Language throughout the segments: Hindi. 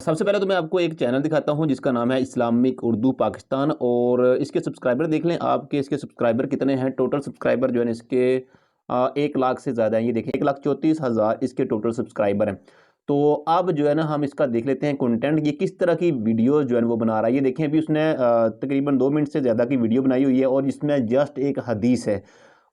सबसे पहले तो मैं आपको एक चैनल दिखाता हूँ जिसका नाम है इस्लामिक उर्दू पाकिस्तान और इसके सब्सक्राइबर देख लें आपके इसके सब्सक्राइबर कितने हैं। टोटल सब्सक्राइबर जो है इसके 1 लाख से ज़्यादा है। ये देखें 1,34,000 इसके टोटल सब्सक्राइबर हैं। तो अब जो है ना हम इसका देख लेते हैं कंटेंट ये किस तरह की वीडियो जो है वो बना रहा है। ये देखें अभी उसने तकरीबन 2 मिनट से ज़्यादा की वीडियो बनाई हुई है और इसमें जस्ट एक हदीस है।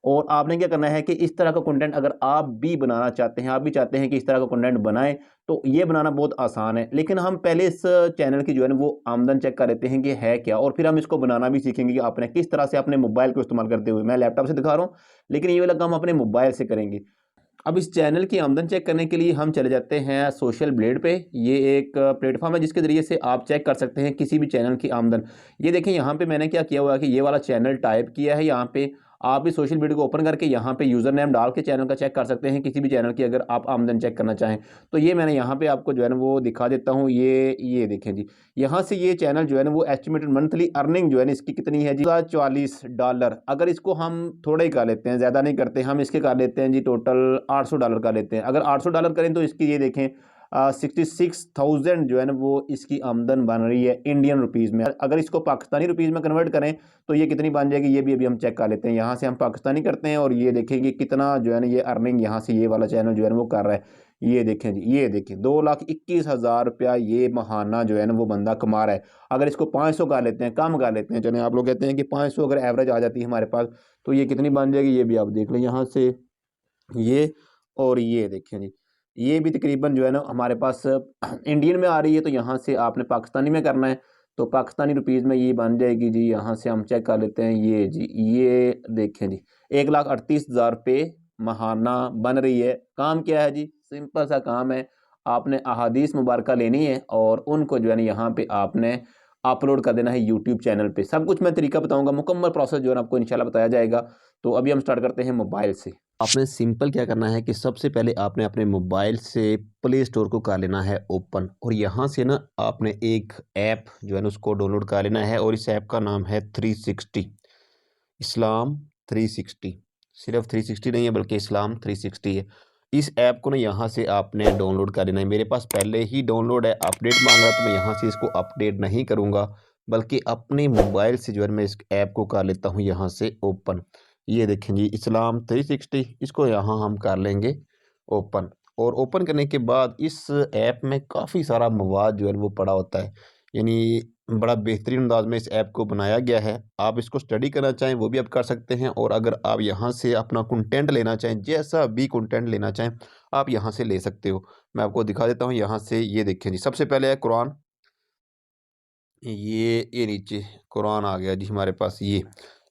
और आपने क्या करना है कि इस तरह का कंटेंट अगर आप भी बनाना चाहते हैं, आप भी चाहते हैं कि इस तरह का कंटेंट बनाएं, तो ये बनाना बहुत आसान है। लेकिन हम पहले इस चैनल की जो है ना वो आमदन चेक कर लेते हैं कि है क्या, और फिर हम इसको बनाना भी सीखेंगे कि आपने किस तरह से अपने मोबाइल को इस्तेमाल करते हुए। मैं लैपटॉप से दिखा रहा हूँ, लेकिन ये वाला काम अपने मोबाइल से करेंगे। अब इस चैनल की आमदन चेक करने के लिए हम चले जाते हैं सोशल ब्लेड पे। ये एक प्लेटफॉर्म है जिसके ज़रिए से आप चेक कर सकते हैं किसी भी चैनल की आमदन। ये देखें यहाँ पे मैंने क्या किया हुआ है कि ये वाला चैनल टाइप किया है यहाँ पे। आप इस सोशल ब्लेड को ओपन करके यहाँ पे यूज़र नेम डाल के चैनल का चेक कर सकते हैं किसी भी चैनल की, अगर आप आमदन चेक करना चाहें। तो ये मैंने यहाँ पे आपको जो है ना वो दिखा देता हूँ। ये देखें जी, यहाँ से ये चैनल जो है ना वो एस्टिमेटेड मंथली अर्निंग जो है ना इसकी कितनी है जी, $44। अगर इसको हम थोड़ा ही कर लेते हैं, ज़्यादा नहीं करते, हम इसके कर लेते हैं जी टोटल $800 का लेते हैं। अगर $800 करें तो इसकी ये देखें 66,000 जो है ना वो इसकी आमदन बन रही है इंडियन रुपीज़ में। अगर इसको पाकिस्तानी रुपीज़ में कन्वर्ट करें तो ये कितनी बन जाएगी, ये भी अभी हम चेक कर लेते हैं। यहाँ से हम पाकिस्तानी करते हैं और ये देखेंगे कितना जो है ना ये अर्निंग यहाँ से ये वाला चैनल जो है ना वो कर रहा है। ये देखें जी, ये देखिए 2,21,000 रुपया ये महाना जो है ना वो बंदा कमा रहा है। अगर इसको 500 कर लेते हैं, कम कर लेते हैं, चलें आप लोग कहते हैं कि 500 अगर एवरेज आ जाती है हमारे पास तो ये कितनी बन जाएगी, ये भी आप देख लें यहाँ से। ये और ये देखें जी, ये भी तकरीबन जो है ना हमारे पास इंडियन में आ रही है। तो यहाँ से आपने पाकिस्तानी में करना है, तो पाकिस्तानी रुपीज़ में ये बन जाएगी जी। यहाँ से हम चेक कर लेते हैं, ये जी, ये देखें जी 1,38,000 रुपये महाना बन रही है। काम क्या है जी, सिंपल सा काम है। आपने अहादीस मुबारका लेनी है और उनको जो है ना यहाँ पे आपने अपलोड कर देना है यूट्यूब चैनल पे। सब कुछ मैं तरीका बताऊंगा, मुकम्मल प्रोसेस जो है ना आपको इंशाल्लाह बताया जाएगा। तो अभी हम स्टार्ट करते हैं मोबाइल से। आपने सिंपल क्या करना है कि सबसे पहले आपने अपने मोबाइल से प्ले स्टोर को कर लेना है ओपन, और यहाँ से ना आपने एक ऐप जो है ना उसको डाउनलोड कर लेना है, और इस ऐप का नाम है 360 इस्लाम 360। सिर्फ 360 नहीं है बल्कि इस्लाम 360 है। इस ऐप को ना यहाँ से आपने डाउनलोड कर लेना है। मेरे पास पहले ही डाउनलोड है, अपडेट मांग रहा, तो मैं यहाँ से इसको अपडेट नहीं करूँगा, बल्कि अपने मोबाइल से जो है मैं इस ऐप को कर लेता हूँ यहाँ से ओपन। ये देखें जी इस्लाम 360, इसको यहाँ हम कर लेंगे ओपन। और ओपन करने के बाद इस ऐप में काफ़ी सारा मवाद जो है वो पड़ा होता है, यानी बड़ा बेहतरीन अंदाज में इस ऐप को बनाया गया है। आप इसको स्टडी करना चाहें वो भी आप कर सकते हैं, और अगर आप यहाँ से अपना कंटेंट लेना चाहें, जैसा भी कंटेंट लेना चाहें आप यहाँ से ले सकते हो। मैं आपको दिखा देता हूँ यहाँ से। ये देखें जी, सबसे पहले है कुरान। ये नीचे कुरान आ गया जी हमारे पास।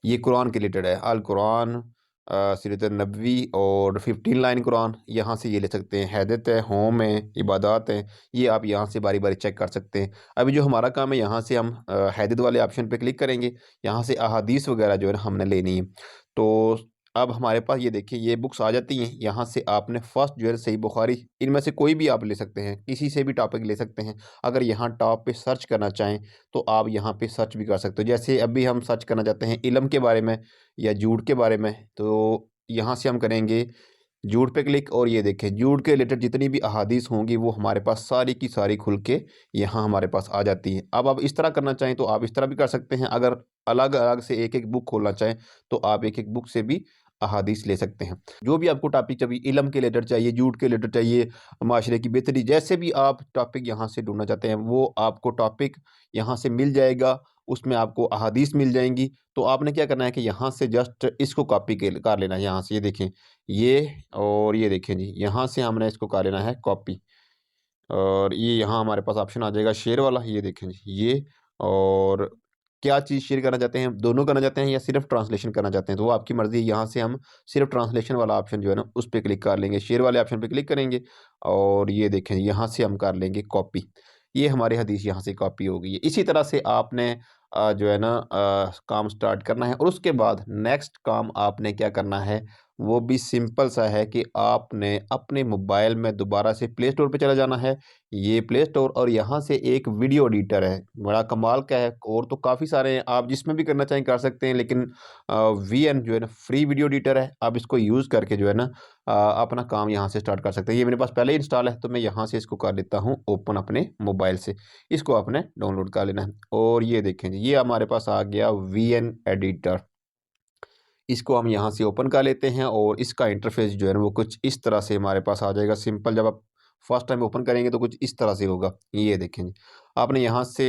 ये कुरान के रिलेटेड है, अल कुरान सीरत नबवी और 15 लाइन कुरान। यहाँ से ये ले सकते हैं। हैदत है, होम है, इबादत है, ये आप यहाँ से बारी बारी चेक कर सकते हैं। अभी जो हमारा काम है, यहाँ से हम हैदत वाले ऑप्शन पे क्लिक करेंगे। यहाँ से अहादीस वगैरह जो है ना हमने लेनी है। तो अब हमारे पास ये देखिए ये बुक्स आ जाती हैं। यहाँ से आपने फर्स्ट जो है सही बुखारी, इनमें से कोई भी आप ले सकते हैं, किसी से भी टॉपिक ले सकते हैं। अगर यहाँ टॉप पे सर्च करना चाहें तो आप यहाँ पे सर्च भी कर सकते हो। जैसे अभी हम सर्च करना चाहते हैं इल्म के बारे में या जूड के बारे में, तो यहाँ से हम करेंगे जूड पे क्लिक, और ये देखें जूड के रिलेटेड जितनी भी अहादीस होंगी वो हमारे पास सारी की सारी खुल के यहाँ हमारे पास आ जाती है। अब आप इस तरह करना चाहें तो आप इस तरह भी कर सकते हैं। अगर अलग अलग से एक एक बुक खोलना चाहें तो आप एक एक बुक से भी अहादीस ले सकते हैं। जो भी आपको टॉपिक चाहिए, इल्म के रिलेटेड चाहिए, जूड के रिलेटेड चाहिए, माशरे की बेहतरी, जैसे भी आप टॉपिक यहाँ से ढूंढना चाहते हैं वो आपको टॉपिक यहाँ से मिल जाएगा। उसमें आपको अहादीस मिल जाएंगी। तो आपने क्या करना है कि यहाँ से जस्ट इसको कॉपी कर लेना है। यहाँ से ये देखें ये, और ये देखें जी यहाँ से हमने इसको कर लेना है कॉपी, और ये यहाँ हमारे पास ऑप्शन आ जाएगा शेयर वाला। ये देखें जी ये, और क्या चीज़ शेयर करना चाहते हैं, दोनों करना चाहते हैं या सिर्फ ट्रांसलेशन करना चाहते हैं, तो वो आपकी मर्ज़ी है। यहाँ से हम सिर्फ ट्रांसलेशन वाला ऑप्शन जो है ना उस पर क्लिक कर लेंगे, शेयर वाले ऑप्शन पर क्लिक करेंगे, और ये देखें यहाँ से हम कर लेंगे कॉपी। ये हमारी हदीस यहाँ से कॉपी हो गई है। इसी तरह से आपने जो है ना काम स्टार्ट करना है, और उसके बाद नेक्स्ट काम आपने क्या करना है, वो भी सिंपल सा है कि आपने अपने मोबाइल में दोबारा से प्ले स्टोर पे चला जाना है। ये प्ले स्टोर और यहाँ से एक वीडियो एडिटर है, बड़ा कमाल का है। और तो काफ़ी सारे हैं, आप जिसमें भी करना चाहें कर सकते हैं, लेकिन वीएन जो है ना फ्री वीडियो एडिटर है। आप इसको यूज़ करके जो है ना अपना काम यहाँ से स्टार्ट कर सकते हैं। ये मेरे पास पहले ही इंस्टॉल है, तो मैं यहाँ से इसको कर लेता हूँ ओपन अपने मोबाइल से। इसको आपने डाउनलोड कर लेना है और ये देखें जी, ये हमारे पास आ गया वीएन एडिटर। इसको हम यहाँ से ओपन कर लेते हैं और इसका इंटरफेस जो है ना वो कुछ इस तरह से हमारे पास आ जाएगा। सिंपल, जब आप फर्स्ट टाइम ओपन करेंगे तो कुछ इस तरह से होगा। ये देखें जी, आपने यहाँ से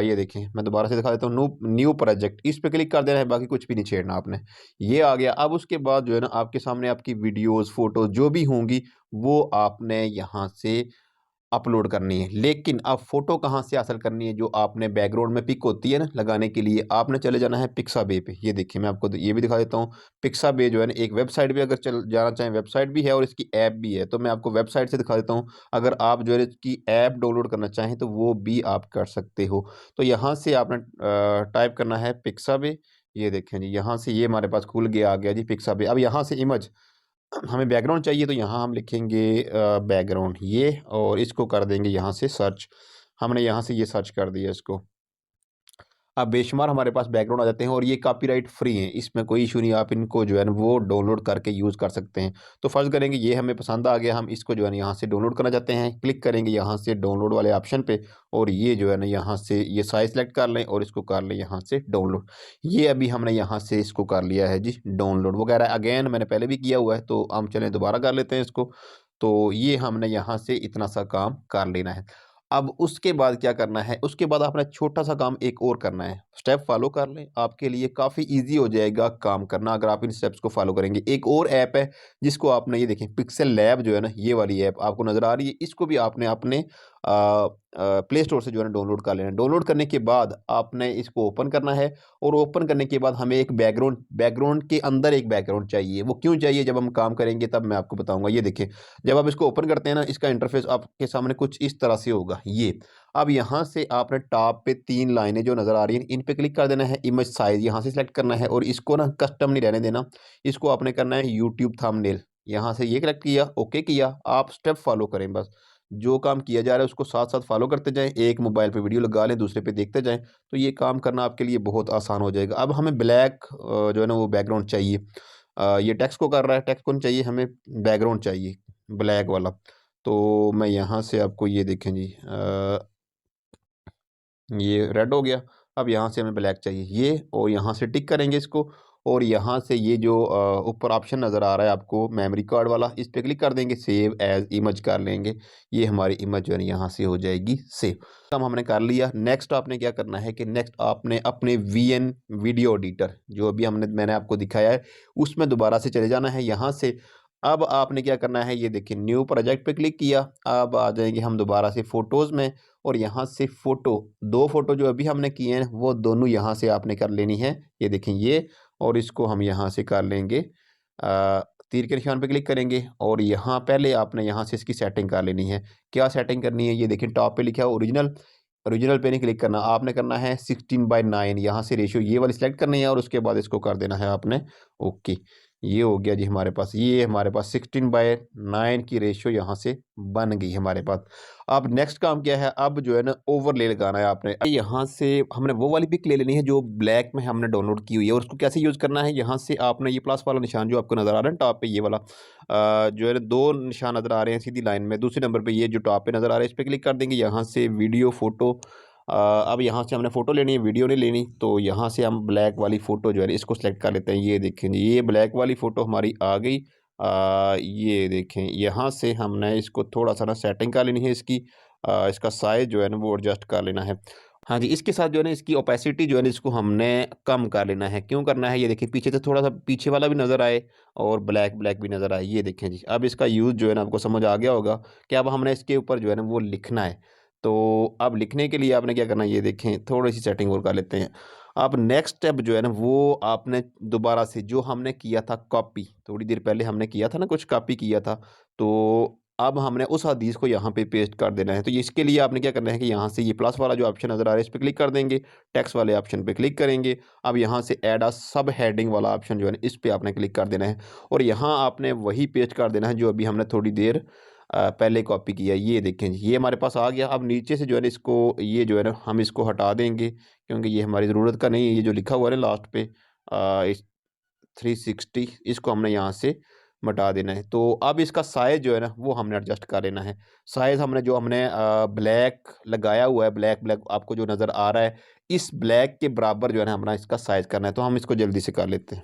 ये देखें, मैं दोबारा से दिखा देता हूँ। न्यू न्यू प्रोजेक्ट, इस पे क्लिक कर देना है, बाकी कुछ भी नहीं छेड़ना आपने। ये आ गया। अब उसके बाद जो है ना आपके सामने आपकी वीडियोज़, फ़ोटोज़ जो भी होंगी वो आपने यहाँ से अपलोड करनी है। लेकिन अब फ़ोटो कहाँ से हासिल करनी है? जो आपने बैकग्राउंड में पिक होती है ना लगाने के लिए, आपने चले जाना है पिक्साबे पे। ये देखिए, मैं आपको ये भी दिखा देता हूँ। पिक्साबे जो है ना एक वेबसाइट भी, अगर चल जाना चाहें, वेबसाइट भी है और इसकी ऐप भी है। तो मैं आपको वेबसाइट से दिखा देता हूँ। अगर आप जो है इसकी ऐप डाउनलोड करना चाहें तो वो भी आप कर सकते हो। तो यहाँ से आपने टाइप करना है पिक्साबे। ये देखें जी, यहाँ से ये हमारे पास खुल गया, आ गया जी पिक्साबे। अब यहाँ से इमेज हमें बैकग्राउंड चाहिए, तो यहाँ हम लिखेंगे बैकग्राउंड ये, और इसको कर देंगे यहाँ से सर्च। हमने यहाँ से ये सर्च कर दिया इसको। अब बेशुमार हमारे पास बैकग्राउंड आ जाते हैं और ये कॉपीराइट फ्री हैं, इसमें कोई इशू नहीं। आप इनको जो है ना वो डाउनलोड करके यूज़ कर सकते हैं। तो फ़र्ज़ करेंगे ये हमें पसंद आ गया, हम इसको जो है ना यहाँ से डाउनलोड करना चाहते हैं। क्लिक करेंगे यहाँ से डाउनलोड वाले ऑप्शन पे और ये जो है ना यहाँ से ये साइज़ सेलेक्ट कर लें और इसको कर लें यहाँ से डाउनलोड। ये अभी हमने यहाँ से इसको कर लिया है जी डाउनलोड वगैरह। अगेन मैंने पहले भी किया हुआ है, तो हम चलें दोबारा कर लेते हैं इसको। तो ये हमने यहाँ से इतना सा काम कर लेना है। अब उसके बाद क्या करना है? उसके बाद आपने छोटा-सा काम एक और करना है। स्टेप फ़ॉलो कर लें, आपके लिए काफ़ी ईज़ी हो जाएगा काम करना अगर आप इन स्टेप्स को फ़ॉलो करेंगे। एक और ऐप है जिसको आपने, ये देखें पिक्सेल लैब जो है ना, ये वाली ऐप आपको नज़र आ रही है। इसको भी आपने अपने प्ले स्टोर से जो है ना डाउनलोड कर लेना है। डाउनलोड करने के बाद आपने इसको ओपन करना है और ओपन करने के बाद हमें एक बैकग्राउंड बैकग्राउंड के अंदर एक बैकग्राउंड चाहिए। वो क्यों चाहिए, जब हम काम करेंगे तब मैं आपको बताऊँगा। ये देखिए, जब आप इसको ओपन करते हैं ना, इसका इंटरफेस आपके सामने कुछ इस तरह से होगा ये। अब यहाँ से आपने टॉप पे 3 लाइनें जो नज़र आ रही हैं, इन पे क्लिक कर देना है। इमेज साइज़ यहाँ से सिलेक्ट करना है और इसको ना कस्टम नहीं रहने देना। इसको आपने करना है यूट्यूब थंबनेल। यहाँ से ये कलेक्ट किया, ओके किया। आप स्टेप फॉलो करें बस। जो काम किया जा रहा है उसको साथ-साथ फॉलो करते जाएँ। एक मोबाइल पे वीडियो लगा लें, दूसरे पे देखते जाएँ, तो ये काम करना आपके लिए बहुत आसान हो जाएगा। अब हमें ब्लैक जो है ना वो बैकग्राउंड चाहिए। ये टेक्स्ट को कर रहा है, टेक्स्ट को नहीं चाहिए, हमें बैकग्राउंड चाहिए ब्लैक वाला। तो मैं यहाँ से आपको ये देखें जी, ये रेड हो गया। अब यहाँ से हमें ब्लैक चाहिए ये, और यहाँ से टिक करेंगे इसको और यहाँ से ये जो ऊपर ऑप्शन नज़र आ रहा है आपको मेमोरी कार्ड वाला, इस पे क्लिक कर देंगे, सेव एज़ इमेज कर लेंगे। ये हमारी इमेज जो है ना यहाँ से हो जाएगी सेव। काम हमने कर लिया। नेक्स्ट आपने क्या करना है कि नेक्स्ट आपने अपने वीएन वीडियो एडिटर जो अभी मैंने आपको दिखाया है, उसमें दोबारा से चले जाना है यहाँ से। अब आपने क्या करना है, ये देखिए न्यू प्रोजेक्ट पे क्लिक किया। अब आ जाएंगे हम दोबारा से फ़ोटोज़ में और यहाँ से फ़ोटो, 2 फ़ोटो जो अभी हमने किए हैं वो दोनों यहाँ से आपने कर लेनी है। ये देखें ये, और इसको हम यहाँ से कर लेंगे तीर के निशान पे क्लिक करेंगे और यहाँ पहले आपने यहाँ से इसकी सेटिंग कर लेनी है। क्या सेटिंग करनी है? ये देखिए टॉप पे लिखा है ओरिजिनल। ओरिजिनल पे नहीं क्लिक करना, आपने करना है 16:9। यहाँ से रेशियो ये वाली सिलेक्ट करनी है और उसके बाद इसको कर देना है आपने ओके। ये हो गया जी हमारे पास, ये हमारे पास 16:9 की रेशियो यहाँ से बन गई हमारे पास। अब नेक्स्ट काम क्या है? अब जो है ना ओवरले लगाना है आपने। यहाँ से हमने वो वाली पिक ले लेनी है जो ब्लैक में हमने डाउनलोड की हुई है, और उसको कैसे यूज़ करना है? यहाँ से आपने ये प्लस वाला निशान जो आपको नज़र आ रहा है टॉप पे, ये वाला जो है ना 2 निशान नज़र आ रहे हैं सीधी लाइन में। दूसरे नंबर पे ये जो टॉप पे नज़र आ रहा है, इस पे क्लिक कर देंगे। यहाँ से वीडियो फ़ोटो, अब यहाँ से हमने फ़ोटो लेनी है, वीडियो नहीं लेनी। तो यहाँ से हम ब्लैक वाली फ़ोटो जो है इसको सेलेक्ट कर लेते हैं। ये देखें जी, ये ब्लैक वाली फ़ोटो हमारी आ गई। ये देखें, यहाँ से हमने इसको थोड़ा-सा ना सेटिंग कर लेनी है इसकी। इसका साइज़ जो है ना वो एडजस्ट कर लेना है। हाँ जी, इसके साथ जो है ना इसकी ओपेसिटी जो है ना इसको हमने कम कर लेना है। क्यों करना है? ये देखिए पीछे से थोड़ा-सा पीछे वाला भी नज़र आए और ब्लैक ब्लैक भी नज़र आए। ये देखें जी, अब इसका यूज़ जो है ना आपको समझ आ गया होगा कि अब हमने इसके ऊपर जो है ना वो लिखना है। तो अब लिखने के लिए आपने क्या करना है, ये देखें थोड़ी-सी सेटिंग और कर लेते हैं। अब नेक्स्ट स्टेप जो है ना वो आपने दोबारा से जो हमने किया था कॉपी, थोड़ी देर पहले हमने किया था ना कुछ कॉपी किया था, तो अब हमने उस हदीस को यहाँ पे पेस्ट कर देना है। तो इसके लिए आपने क्या करना है कि यहाँ से ये प्लस वाला जो ऑप्शन नज़र आ रहा है इस पे क्लिक कर देंगे, टेक्स्ट वाले ऑप्शन पे क्लिक करेंगे। अब यहाँ से ऐड अ सब हेडिंग वाला ऑप्शन जो है ना इस पे आपने क्लिक कर देना है और यहाँ आपने वही पेस्ट कर देना है जो अभी हमने थोड़ी देर पहले कॉपी किया है। ये देखें जी, ये हमारे पास आ गया। अब नीचे से जो है ना इसको ये जो है ना हम इसको हटा देंगे क्योंकि ये हमारी ज़रूरत का नहीं है। ये जो लिखा हुआ है ना लास्ट पे इस 360 इसको हमने यहाँ से मिटा देना है। तो अब इसका साइज़ जो है ना वो हमने एडजस्ट कर लेना है। साइज़ हमने जो हमने ब्लैक लगाया हुआ है, ब्लैक ब्लैक आपको जो नज़र आ रहा है, इस ब्लैक के बराबर जो है ना हमें इसका साइज़ करना है। तो हम इसको जल्दी से कर लेते हैं।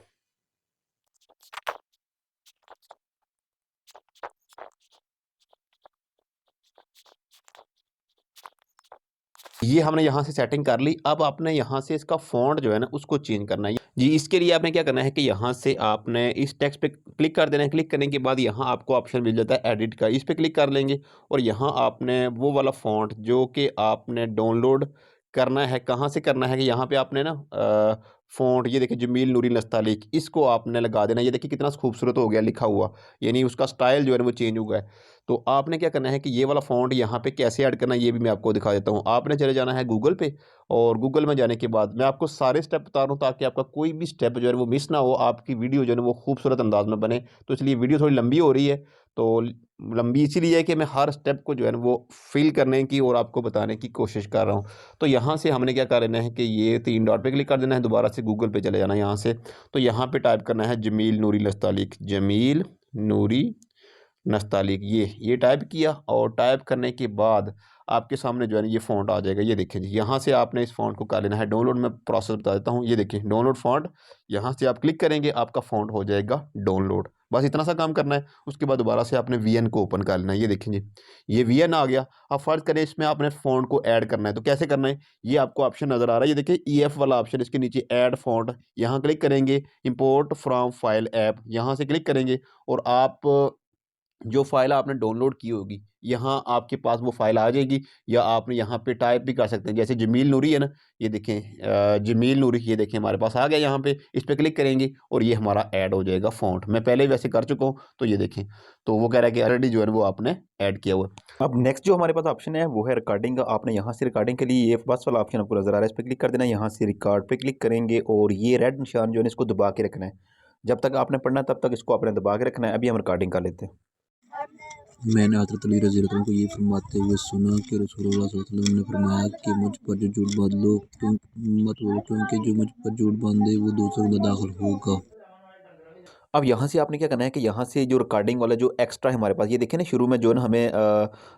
ये हमने यहाँ से सेटिंग कर ली। अब आपने यहाँ से इसका फ़ॉन्ट जो है ना उसको चेंज करना है। जी, इसके लिए आपने क्या करना है कि यहाँ से आपने इस टेक्स्ट पे क्लिक कर देना है। क्लिक करने के बाद यहाँ आपको ऑप्शन मिल जाता है एडिट का, इस पे क्लिक कर लेंगे और यहाँ आपने वो वाला फ़ॉन्ट जो कि आपने डाउनलोड करना है, कहाँ से करना है कि यहाँ पे आपने ना फ़ॉन्ट ये देखिए जमील नूरी नस्तालिक इसको आपने लगा देना। ये देखिए कितना खूबसूरत हो गया लिखा हुआ, यानी उसका स्टाइल जो है ना वो चेंज हुआ है। तो आपने क्या करना है कि ये वाला फ़ॉन्ट यहाँ पे कैसे ऐड करना है ये भी मैं आपको दिखा देता हूँ। आपने चले जाना है गूगल पे और गूगल में जाने के बाद मैं आपको सारे स्टेप बता रहा हूँ ताकि आपका कोई भी स्टेप जो है वो मिस ना हो, आपकी वीडियो जो है ना वो खूबसूरत अंदाज में बने। तो इसलिए वीडियो थोड़ी लंबी हो रही है। तो लंबी इसीलिए है कि मैं हर स्टेप को जो है ना वो फ़िल करने की और आपको बताने की कोशिश कर रहा हूँ। तो यहाँ से हमने क्या कर लेना है कि ये 3 डॉट पे क्लिक कर देना है, दोबारा से गूगल पे चले जाना है यहाँ से। तो यहाँ पे टाइप करना है जमील नूरी नस्तालिक, जमील नूरी नस्तालिक, ये टाइप किया और टाइप करने के बाद आपके सामने जो है ना ये फ़ॉन्ट आ जाएगा। ये देखिए जी, यहाँ से आपने इस फ़ॉन्ट को कर लेना है डाउनलोड। मैं प्रोसेस बता देता हूँ। ये देखिए डाउनलोड फ़ॉन्ट, यहाँ से आप क्लिक करेंगे आपका फ़ॉन्ट हो जाएगा डाउनलोड। बस इतना सा काम करना है। उसके बाद दोबारा से आपने वीएन को ओपन कर लेना है। ये देखें जी, ये वीएन आ गया। अब फ़र्ज़ करें इसमें आपने फ़ॉन्ट को ऐड करना है, तो कैसे करना है? ये आपको ऑप्शन नज़र आ रहा है, ये देखिए ईएफ वाला ऑप्शन, इसके नीचे ऐड फ़ॉन्ट, यहाँ क्लिक करेंगे, इम्पोर्ट फ्रॉम फाइल ऐप, यहाँ से क्लिक करेंगे और आप जो फ़ाइल आपने डाउनलोड की होगी, यहाँ आपके पास वो फ़ाइल आ जाएगी या आपने यहाँ पे टाइप भी कर सकते हैं। जैसे जमील नूरी है ना, ये देखें जमील नूरी, ये देखें हमारे पास आ गया यहाँ पे, इस पे क्लिक करेंगे और ये हमारा ऐड हो जाएगा फ़ॉन्ट। मैं पहले ही वैसे कर चुका हूँ, तो ये देखें। तो वो कह रहा है कि ऑलरेडी जो है ना वो आपने ऐड किया हुआ है। अब नेक्स्ट जो हमारे पास ऑप्शन है वो है रिकॉर्डिंग का। आपने यहाँ से रिकॉर्डिंग के लिए ये फर्स्ट वाला ऑप्शन आपको नज़र आ रहा है, इस पे क्लिक कर देना है। यहाँ से रिकॉर्ड पे क्लिक करेंगे और ये रेड निशान जो है ना इसको दबा के रखना है। जब तक आपने पढ़ना है तब तक इसको आपने दबा के रखना है। अभी हम रिकॉर्डिंग कर लेते हैं। मैंने हज़रत अली रज़ियल्लाहु अन्हु को ये फरमाते हुए सुना कि रसूलुल्लाह सल्लल्लाहु अलैहि वसल्लम ने फरमाया कि मुझ पर जो झूठ बांध लो मत बोलो, क्योंकि जो मुझ पर झूठ बांधे वो दोज़ख में दाखिल होगा। अब यहाँ से आपने क्या करना है कि यहाँ से जो रिकॉर्डिंग वाला जो एक्स्ट्रा है हमारे पास, ये देखिए ना शुरू में जो है ना हमें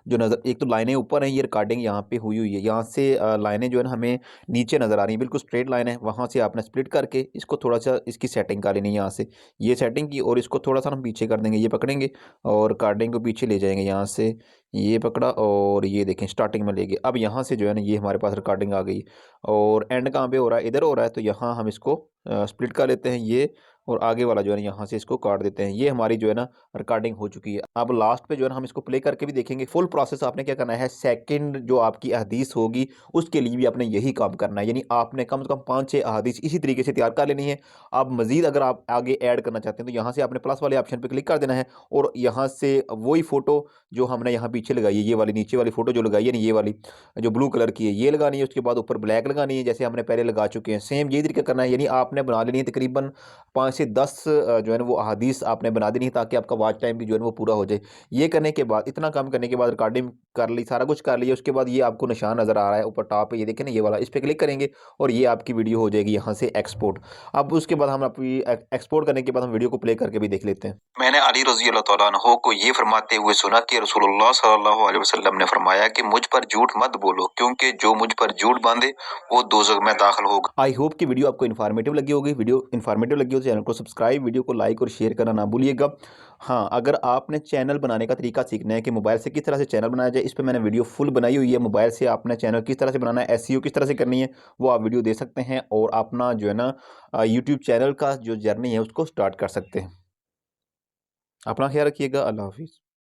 जो नज़र, एक तो लाइनें ऊपर हैं, ये रिकॉर्डिंग यहाँ पे हुई हुई है। यहाँ से लाइनें जो है ना हमें नीचे नज़र आ रही हैं, बिल्कुल स्ट्रेट लाइन है। वहाँ से आपने स्प्लिट करके इसको थोड़ा सा इसकी सेटिंग कर लेनी है। यहाँ से ये सेटिंग की और इसको थोड़ा सा हम पीछे कर देंगे, ये पकड़ेंगे और रिकॉर्डिंग को पीछे ले जाएंगे। यहाँ से ये पकड़ा और ये देखें स्टार्टिंग में ले गए। अब यहाँ से जो है ना ये हमारे पास रिकॉर्डिंग आ गई और एंड कहाँ पे हो रहा है? इधर हो रहा है। तो यहाँ हम इसको स्प्लिट कर लेते हैं ये, और आगे वाला जो है ना यहाँ से इसको काट देते हैं। ये हमारी जो है ना रिकॉर्डिंग हो चुकी है। अब लास्ट पे जो है ना हम इसको प्ले करके भी देखेंगे। फुल प्रोसेस आपने क्या करना है, सेकंड जो आपकी अहदीस होगी उसके लिए भी आपने यही काम करना है। यानी आपने कम से कम 5-6 अहदीस इसी तरीके से तैयार कर लेनी है। अब मज़ीद अगर आप आगे ऐड करना चाहते हैं तो यहाँ से आपने प्लस वाले ऑप्शन पर क्लिक कर देना है और यहाँ से वही फ़ोटो जो हमने यहाँ पीछे लगाई है, ये वाली नीचे वाली फ़ोटो जो लगाई है ना, ये वाली जो ब्लू कलर की है, ये लगानी है। उसके बाद ऊपर ब्लैक लगानी है जैसे हमने पहले लगा चुके हैं। सेम यही तरीका करना है। यानी आपने बना लेनी है तकरीबन 5 से 10 जो है ना वो अहादीस आपने बना देनी है ताकि आपका वॉच टाइम भी जो है ना वो पूरा हो जाए। ये करने के बाद, इतना काम करने के बाद, रिकॉर्डिंग कर ली, सारा कुछ कर लिया, उसके बाद ये आपको निशान नज़र आ रहा है ऊपर टॉप पे, ये देखें ना ये वाला, इस पे क्लिक करेंगे और ये आपकी वीडियो हो जाएगी यहाँ से एक्सपोर्ट। अब उसके बाद हम अपनी एक्सपोर्ट करने के बाद हम वीडियो को प्ले करके भी देख लेते हैं। मैंने अली रज़ी अल्लाह तआला अन्हु को ये फरमाते हुए सुना कि रसूलुल्लाह सल्लल्लाहु अलैहि वसल्लम ने फरमाया कि मुझ पर झूठ मत बोलो, क्योंकि जो मुझ पर झूठ बांधे वो दोज़ख में दाखिल होगा। आई होप कि वीडियो आपको इन्फॉर्मेटिव लगी होगी। वीडियो इन्फॉर्मेटिव लगी हो तो चैनल को सब्सक्राइब, वीडियो को लाइक और शेयर करना ना भूलिएगा। हाँ, अगर आपने चैनल बनाने का तरीका सीखना है कि मोबाइल से किस तरह से चैनल बनाया जाए, इस पे मैंने वीडियो फुल बनाई हुई है। मोबाइल से आपने चैनल किस तरह से बनाना है, एसईओ किस तरह से करनी है, वो आप वीडियो दे सकते हैं और अपना जो है ना यूट्यूब चैनल का जो जर्नी है उसको स्टार्ट कर सकते हैं। अपना ख्याल रखिएगा। अल्लाह हाफिज़।